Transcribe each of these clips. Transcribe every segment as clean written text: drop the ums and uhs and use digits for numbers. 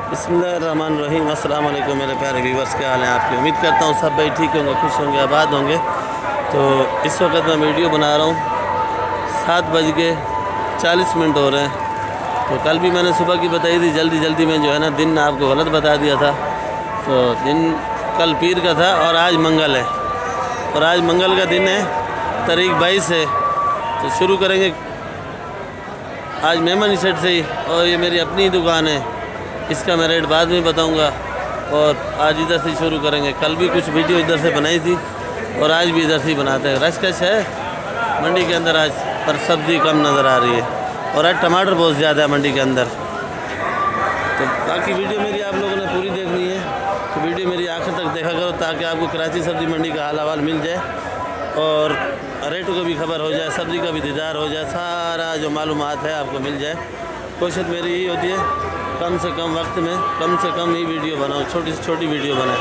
बिस्मिल्लाहिर्रहमानिर्रहीम। अस्सलाम वालेकुम मेरे प्यारे व्यूवर्स, क्या हाल है आपकी। उम्मीद करता हूँ सब भाई ठीक होंगे, खुश होंगे, आबाद होंगे। तो इस वक्त मैं वीडियो बना रहा हूँ, 7:40 हो रहे हैं। तो कल भी मैंने सुबह की बताई थी, जल्दी में जो है ना दिन आपको गलत बता दिया था। तो दिन कल पीर का था और आज मंगल है, और आज मंगल का दिन है, तारीख 22 है। तो शुरू करेंगे आज मेमनी सेट से ही, और ये मेरी अपनी दुकान है, इसका मैं रेट बाद में बताऊंगा। और आज इधर से शुरू करेंगे। कल भी कुछ वीडियो इधर से बनाई थी और आज भी इधर से ही बनाते हैं। रश कश है मंडी के अंदर आज, पर सब्ज़ी कम नज़र आ रही है, और आज टमाटर बहुत ज़्यादा है मंडी के अंदर। तो बाकी वीडियो मेरी आप लोगों ने पूरी देखनी है, तो वीडियो मेरी आखिर तक देखा करो, ताकि आपको कराची सब्ज़ी मंडी का हाल अहवाल मिल जाए और रेटों की भी खबर हो जाए, सब्ज़ी का भी दीदार हो जाए, सारा जो मालूमात है आपको मिल जाए। कोशिश मेरी यही होती है कम से कम वक्त में कम से कम ही वीडियो बनाओ, छोटी से छोटी वीडियो बनाए।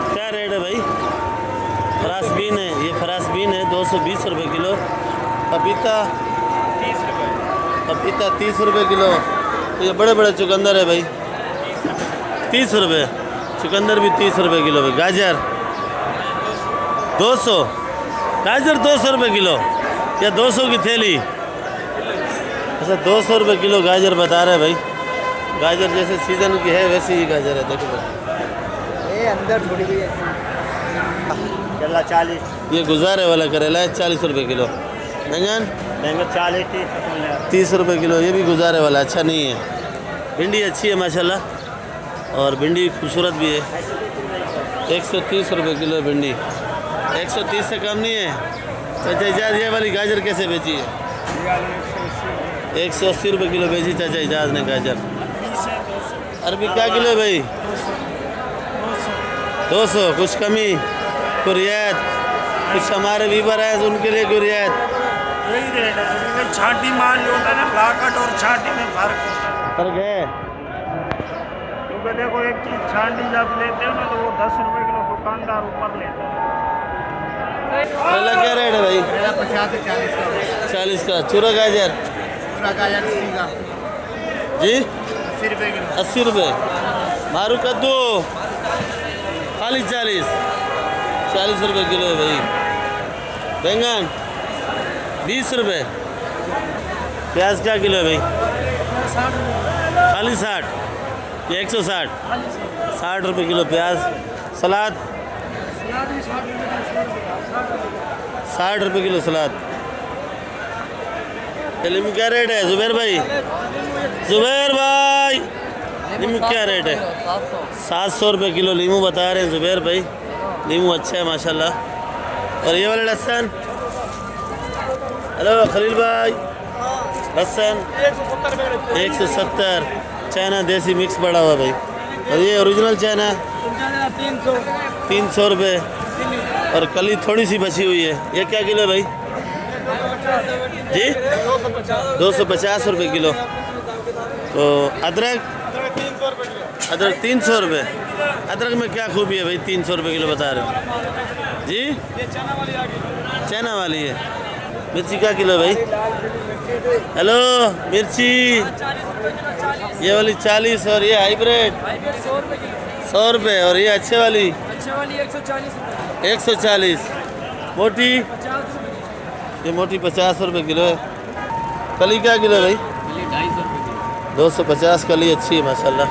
क्या रेट है भाई? फरासबीन है, ये फरासबीन है 220 रुपये किलो। पपीता 30 रुपये, पपीता 30 रुपये किलो। तो ये बड़े बड़े चुकंदर है भाई, 30 रुपये। चुकंदर भी 30 रुपये किलो भाई। गाजर 200, गाजर 200 रुपये किलो या 200 की थैली। अच्छा 200 रुपये किलो गाजर बता रहे भाई। गाजर जैसे सीज़न की है वैसी ही गाजर है, देखो भाई। ये अंदर थोड़ी भी है। चला 40। ये गुजारे वाला करेला है 40 रुपये किलो। बैंगन 40 30 रुपये किलो, ये भी गुजारे वाला, अच्छा नहीं है। भिंडी अच्छी है माशाल्लाह, और भिंडी खूबसूरत भी है। 130 रुपये किलो भिंडी, 130 से कम नहीं है। चाचा इजाज़ ये वाली गाजर कैसे बेची है? 180 रुपये किलो बेची चाचा इजाज़ ने गाजर। अरबी क्या किलो है भाई? 200। कुछ कमी, कोई रियायत? कुछ हमारे वीवर है तो उनके लिए कोई रियायत? यही रेट है। छांटी माल जो होता है ना, लाकट और छांटी में फर्क है। क्योंकि देखो एक चीज़ छांटी जब लेते हो ना तो वो 10 रुपये किलो दुकानदार ऊपर लेता है। क्या रेट है भाई? 50 से 40 का। 40 का। चूरा गाजर? पूरा गाजर 80 का जी, 80 रुपये किलो। 80 रुपये। मारू कद्दू खाली 40 रुपये किलो है भाई। बैंगन 20 रुपये। प्याज क्या किलो है भाई? खाली 60 या 160? 60 रुपये किलो प्याज। सलाद 60 रुपये किलो सलाद। नींबू क्या रेट है जुबैर भाई? जुबैर भाई नींबू क्या रेट है? 700 रुपये किलो नींबू बता रहे हैं जुबैर भाई। नींबू अच्छा है माशाल्लाह। और ये वाला लहसुन? हेलो खलील भाई, लहसुन 170। चाइना देसी मिक्स पड़ा हुआ भाई। और ये ओरिजिनल चाइना 300 रुपये। और कली थोड़ी सी बची हुई है, ये क्या किलो है भाई जी? 250 रुपये किलो। तो अदरक 300 रुपये। अदरक में क्या खूबी है भाई? 300 रुपये किलो बता रहे हो जी? चाइना वाली है। मिर्ची क्या किलो है भाई? हेलो मिर्ची ये वाली 40, और ये हाइब्रिड 100 रुपये। और ये अच्छे वाली 140। मोटी? ये मोटी 50 रुपये किलो है। कली क्या किलो है भाई? 250 कली अच्छी है माशाल्लाह।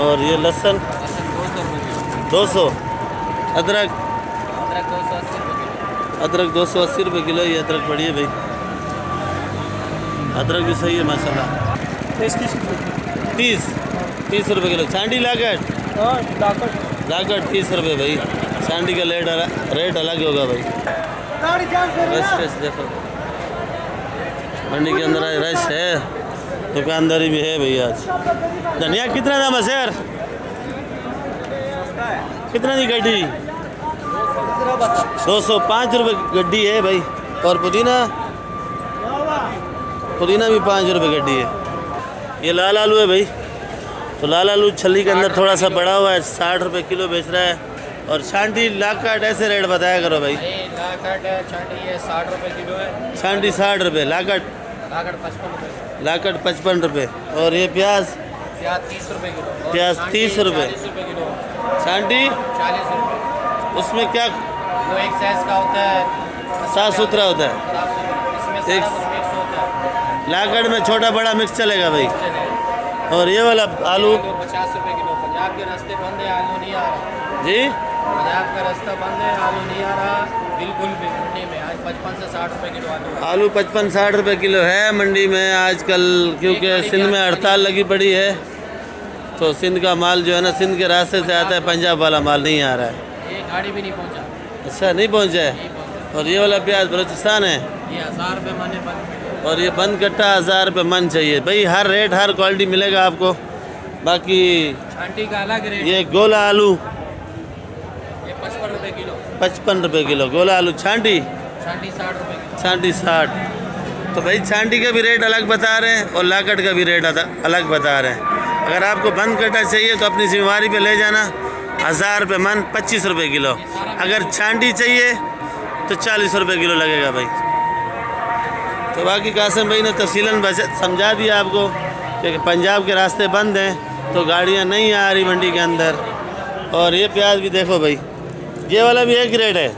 और ये लहसुन 200। अदरक 280 रुपये किलो। ये अदरक बढ़िया भाई, अदरक भी सही है माशाल्लाह। 30 रुपये किलो। चांदी लागट 30 रुपये भाई। चांदी का रेट अलग होगा भाई। रश देखो मंडी के अंदर आज रश है, दुकानदारी भी है भाई आज। धनिया कितना दाम है सर? कितना दी गड्डी? 205 रुपये गड्डी है भाई। और पुदीना भी 5 रुपये गड्डी है। ये लाल आलू है भाई, तो लाल आलू छल्ली के अंदर थोड़ा सा बड़ा हुआ है, 60 रुपये किलो बेच रहा है। और छांटी लाकट ऐसे रेट बताया करो भाई। लाकट छांटी है 60 रुपये किलो है। छांटी 60 रुपये, लाकट 55 रुपये। लाकट 55 रुपये। और ये प्याज प्याज 30 रुपए किलो। प्याज 30 रुपए। 40 रुपए किलो। चांटी 40 रुपए। उसमें क्या वो एक साइज का होता है, साफ सुथरा होता है? साफ सुथरा। इसमें एक- सारा कुछ मिक्स होता है। लाकड़ में छोटा बड़ा मिक्स चलेगा भाई। चलेगा। और ये वाला आलू आलू 50 रुपए किलो। पंजाब के रास्ते बंद है, आलू नहीं आ रहा। जी, पंजाब का रास्ता बंद है, आलू नहीं आ रहा बिल्कुल भी मंडी में। आज 55 से 60 रुपए किलो आलू है। आलू 55-60 रुपए किलो है मंडी में आजकल, क्योंकि सिंध में हड़ताल लगी पड़ी है। तो सिंध का माल जो है ना, सिंध के रास्ते से आता है, पंजाब वाला माल नहीं आ रहा है। एक गाड़ी भी नहीं पहुंचा। अच्छा, नहीं पहुंचा है। नहीं पहुंचा। और ये वाला प्याज बलूचिस्तान है, ये 1000 रुपए मन है बंद। और ये बंद कट्टा 1000 रुपये मन चाहिए भाई। हर रेट हर क्वालिटी मिलेगा आपको। बाकी छांटी का अलग रेट। ये गोला आलू ये 55 रुपए किलो। 55 रुपये किलो गोला आलू। छांटी छांटी 60 रुपए किलो। छांटी 60। तो भाई छांटी का भी रेट अलग बता रहे हैं और लाकड़ का भी रेट अलग बता रहे हैं। अगर आपको बंद कट्टा चाहिए तो अपनी जिम्मेवारी पे ले जाना। 1000 रुपये मन, 25 रुपये किलो। अगर छांटी चाहिए तो 40 रुपये किलो लगेगा भाई। तो बाकी कासिम भाई ने तफसीलन समझा दिया आपको कि पंजाब के रास्ते बंद हैं तो गाड़ियाँ नहीं आ रही मंडी के अंदर। और ये प्याज भी देखो भाई, ये वाला भी एक रेट है,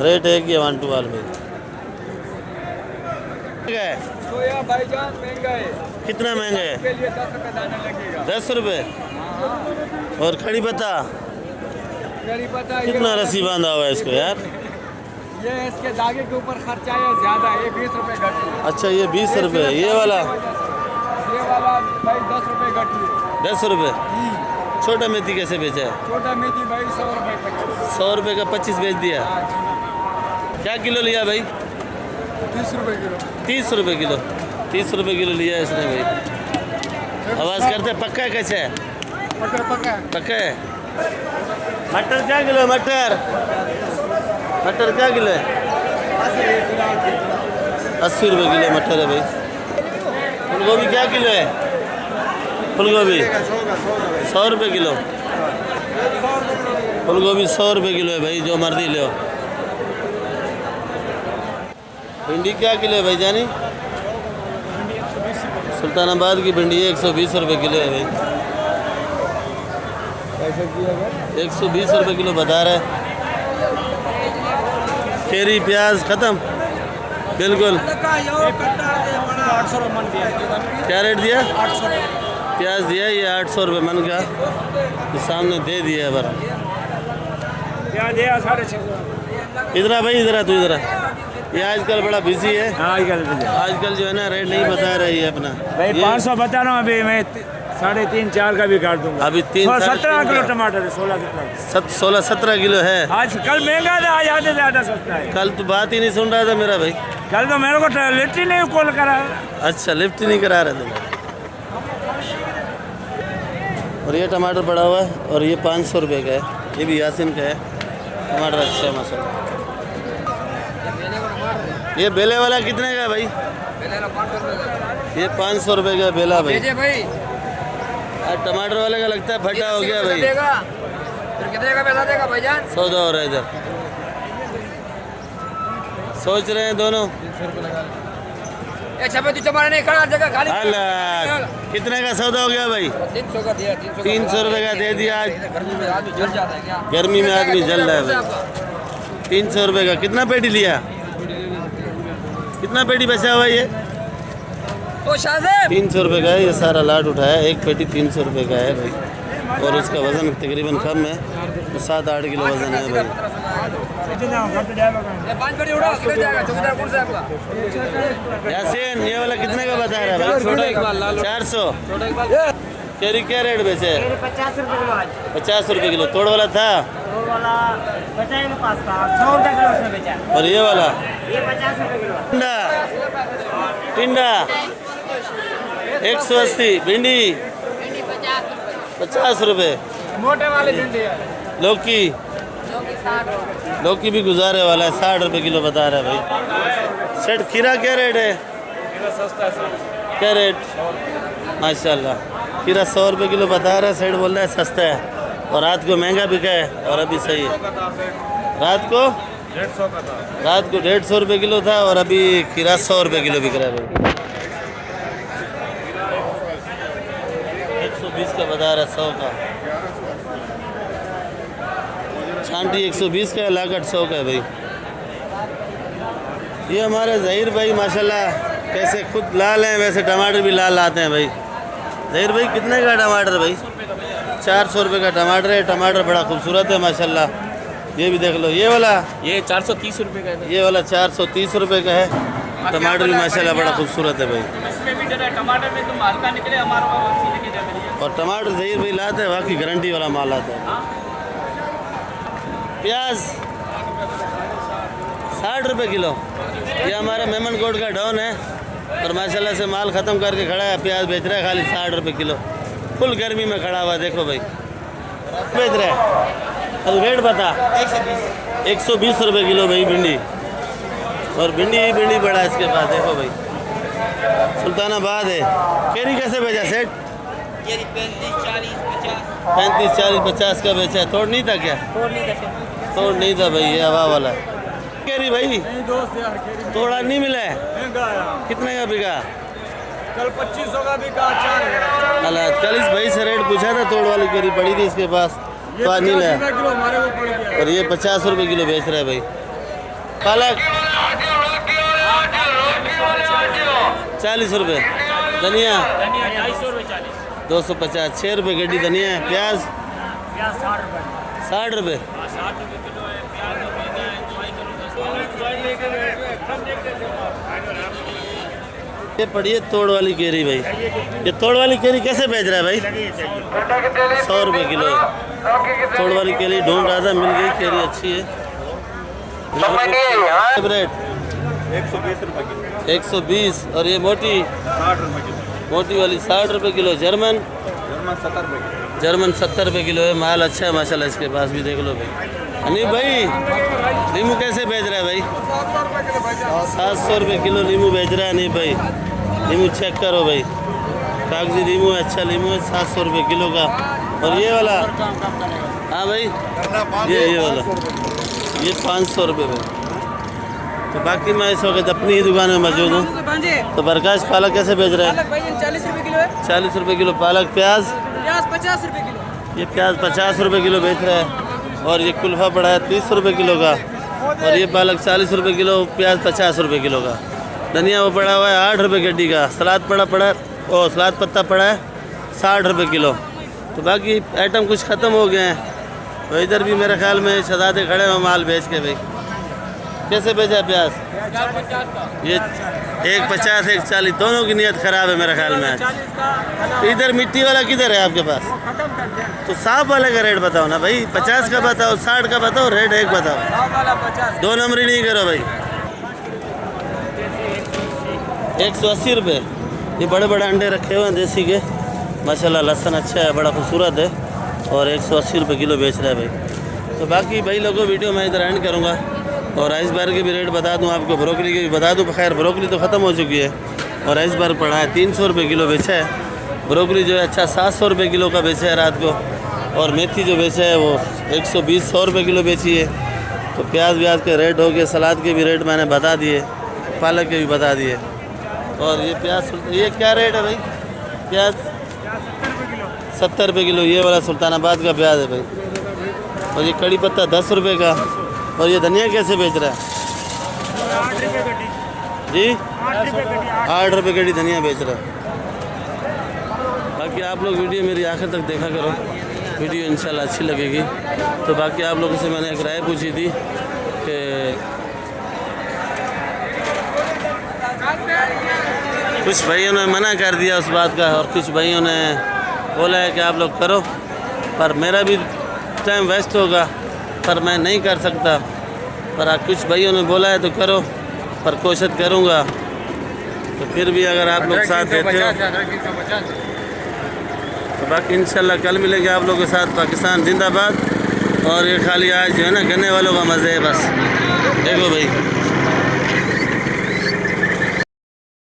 रेट एक ही 1 2 में। सोया भाईजान महंगा है, कितना महंगा है? के लिए 10 रुपए दाना लगेगा। 10 रुपये। और खड़ी पत्ता करी पता है, कितना रस्सी बांधा हुआ है इसको यार? ये इसके दागे के ऊपर खर्चा है ज्यादा, ये 20 रुपए घटी। अच्छा, ये 20 रुपये। ये वाला ये वाला भाई 10 रुपए घटी। 10 रुपये। छोटा मेथी कैसे बेचा है? छोटा मेथी भाई 100 रुपए 25। 100 रुपये का 25 बेच दिया। क्या किलो लिया भाई? 30 रुपए किलो। 30 रुपये किलो। 30 रुपये किलो लिया है इसने भाई। आवाज़ करते पक्का है कैसे है? मटर पका है। पक्का है। मटर क्या किलो है? मटर मटर क्या किलो है? 80 रुपये किलो मटर है भाई। फूल गोभी क्या किलो है? फूल गोभी 100 रुपये किलो। फूल गोभी 100 रुपये किलो है भाई, जो मर्जी लो। भिंडी क्या किलो है भाई जानी? सुल्तानाबाद की भिंडी 120 रुपये किलो है भाई। 120 रुपये किलो बता रहा है। केरी प्याज ख़त्म बिल्कुल। 800 रुपए मन दिया। क्या रेट दिया? 800 रुपए प्याज दिया ये 800 रुपये मन का, तो सामने दे दिया है बर। क्या दिया? 650। इधर आ भाई, इधर आ तू, इधर आ। ये आजकल बड़ा बिजी है। आजकल जो है ना रेट नहीं बता रही है अपना भाई ये 500 बता रहा हूँ, अभी मैं 3.5 4 का भी काट दूंगा। अभी 17 किलो टमाटर है। 16 किलो है। आज कल महंगा था, आज आधे ज्यादा सस्ता है। कल तो बात ही नहीं सुन रहा था मेरा भाई। कल तो मेरे को लिफ्ट ही नहीं कॉल करा। अच्छा, लिफ्ट ही नहीं करा रहे थे। और ये टमाटर पड़ा हुआ है और ये 500 रुपये का है। ये भी यासिन का है टमाटर। अच्छा है माशाल्लाह। ये बेले वाला कितने का है भाई? ये 500 रुपये का बेला भाई। भाई आज टमाटर वाले का लगता है फटा हो गया भाई। फिर कितने का पैसा देगा भाईजान? सौदा हो रहा है इधर। सोच रहे हैं दोनों। छपे तू चमारा नहीं खड़ा जगह खाली। अल्लाह, कितने का सौदा हो गया भाई? 300 का दिया। 300 रुपये का दे दिया। आज गर्मी में आदमी जल जाता है क्या? गर्मी में आदमी जल रहा है भाई। 300 रुपये का कितना पेटी लिया? कितना पेटी बचा हुआ ये? तो शाहजेब 300 रुपये का है ये सारा लाट उठाया। एक पेटी 300 रुपये का है भाई। और उसका वज़न तकरीबन कम है, तो 7-8 किलो वज़न है भाई। 5 पेटी उड़ा किधर जाएगा? चौकीदार कौन सा आपका? यासीन, ये वाला कितने का बता रहा है भाई? 400। केरी क्या रेट बेचे? 50 रुपए किलो आज। 50 रुपये किलो। तोड़ वाला था? वो वाला बचाए के पास था, 100 रुपए किलो उसने बेचा। और ये वाला? ये 50 रुपए किलो। टिंडा टिंडा 180। भिंडी 50 रुपये। मोटे वाले भिंडी है। लौकी लौकी भी गुजारे वाला है, 60 रुपये किलो बता रहा है भाई। सेठ खीरा क्या रेट है? सस्ता है। क्या रेट? माशाल्लाह, खीरा 100 रुपये किलो बता रहा है। सेठ बोल रहा है सस्ता है, और रात को महंगा बिका है और अभी सही है। रात को 150 का था। रात को 150 रुपये किलो था और अभी खीरा 100 रुपये किलो बिक रहा है भाई। 120 का बता रहा, 100 का। छांटी 120 का है, लाकट 100 का है भाई। ये हमारे ज़हीर भाई माशाल्लाह कैसे खुद लाल हैं वैसे टमाटर भी लाल आते हैं भाई। ज़हीर भाई कितने का टमाटर भाई? 400 रुपये का टमाटर है। टमाटर बड़ा खूबसूरत है माशाल्लाह। ये भी देख लो, ये वाला, ये 430 रुपये का है। ये वाला 430 रुपये का है। टमाटर भी माशाल्लाह बड़ा खूबसूरत है भाई। इसमें भी जरा टमाटर में तुम हल्का निकले हमारा और टमाटर ज़हीर भाई लाते हैं, बाकी गारंटी वाला माल आता है। प्याज 60 रुपये किलो। ये हमारा मेमन कोट का डॉन है और माशाल्लाह से माल ख़त्म करके खड़ा है। प्याज बेच रहा है खाली 60 रुपये किलो। फुल गर्मी में खड़ा हुआ, देखो भाई बेच रहा है। अब रेट बता। 120 रुपये किलो भाई भिंडी। और भिंडी बड़ा है इसके पास, देखो भाई सुल्तानाबाद है। केरी कैसे बेचा सेठ? 35, 40, 50 का बेचा है। तोड़ नहीं था क्या? तोड़ नहीं था भाई, ये हवा वाला है। केरी भाई तोड़ा नहीं मिला है। कितने का बिका? कल 2500 का बिका। 4 अल्लाह, कल इस भाई से रेट पूछा था, तोड़ वाली केरी पड़ी थी इसके पास, तो आज नहीं लाया। किलो हमारे को पड़ गया। और ये 50 रुपये किलो बेच रहा है भाई। पालक 40 रुपये। धनिया 250, 6 रुपये गड्डी धनिया है। प्याज 60 रुपये। ये पड़ी है तोड़ वाली केरी भाई। ये तोड़ वाली केरी कैसे बेच रहा है भाई? 100 रुपये किलो है। तोड़ वाली केरी ढूंढ रहा था, मिल गई। केरी अच्छी है। रेट 120 रुपये किलो। 120। और ये मोटी 60 रुपये किलो। मोटी वाली 60 रुपये किलो। जर्मन 70 रुपये किलो। जर्मन 70 रुपये किलो है। माल अच्छा है माशाल्लाह, इसके पास भी देख लो भाई। अनिल भाई नींबू कैसे बेच रहा है भाई? 700 रुपये किलो नींबू बेच रहा है अनिल भाई। नींबू चेक करो भाई, कागजी नींबू है, अच्छा नींबू है। 700 रुपये किलो का। और ये वाला, हाँ भाई ये वाला, ये 500 रुपये भाई। तो बाकी मैं इस वक्त अपनी ही दुकान में मौजूद हूँ। तो प्रकाश पालक कैसे बेच रहा है? 40 रुपये किलो है। 40 रुपये किलो पालक। प्याज 50 रुपये किलो। ये प्याज 50 रुपये किलो बेच रहा है। और ये कुल्फा पड़ा है 30 रुपये किलो का। और ये पालक 40 रुपये किलो। प्याज 50 रुपये किलो का। धनिया वो पड़ा हुआ है 8 रुपये गड्डी का। सलाद पड़ा है, और सलाद पत्ता पड़ा है 60 रुपये किलो। तो बाकी आइटम कुछ ख़त्म हो गए हैं। तो इधर भी मेरे ख्याल में शहजादे खड़े हुए माल बेच के भाई। कैसे बेचा है प्याज? ये 150, 140, दोनों की नीयत ख़राब है मेरे ख्याल में आज। तो इधर मिट्टी वाला किधर है आपके पास? तो साफ वाले का रेट बताओ ना भाई। 50 का बताओ, 60 का बताओ, रेट एक बताओ। 2 नंबरी नहीं करो भाई। 180 रुपये। ये बड़े बड़े अंडे रखे हुए हैं देसी के माशाल्लाह। लहसुन अच्छा है, बड़ा खूबसूरत है। और 180 रुपये किलो बेच रहा है भाई। तो बाकी भाई लोगों वीडियो मैं इधर एंड करूँगा। और आइस बार के भी रेट बता दूं आपको, ब्रोकली के भी बता दूं। खैर ब्रोकली तो ख़त्म हो चुकी है। और आइस बार पड़ा है 300 रुपये किलो बेचा है। ब्रोकली जो है अच्छा 700 रुपये किलो का बेचा है रात को। और मेथी जो बेचा है वो 120-100 रुपये किलो बेची है। तो प्याज व्याज के रेट हो गए। सलाद के भी रेट मैंने बता दिए, पालक के भी बता दिए। और ये प्याज, ये क्या रेट है भाई? प्याज 70 रुपये किलो। ये वाला सुल्तानाबाद का प्याज है भाई। और ये कड़ी पत्ता 10 रुपये का। और ये धनिया कैसे बेच रहा है? 8 रुपये गड्डी जी, 8 रुपये गड्डी धनिया बेच रहा है। बाकी आप लोग वीडियो मेरी आखिर तक देखा करो, वीडियो इंशाल्लाह अच्छी लगेगी। तो बाकी आप लोगों से मैंने एक राय पूछी थी कि कुछ भाइयों ने मना कर दिया उस बात का, और कुछ भाइयों ने बोला है कि आप लोग करो, पर मेरा भी टाइम वेस्ट होगा, पर मैं नहीं कर सकता। पर कुछ भाइयों ने बोला है तो करो, पर कोशिश करूँगा। तो फिर भी अगर आप लोग साथ देते हो तो बाकी इंशाल्लाह कल मिलेंगे आप लोगों के साथ। पाकिस्तान जिंदाबाद। और ये खाली आज जो है ना गन्ने वालों का मज़े है बस। देखो भाई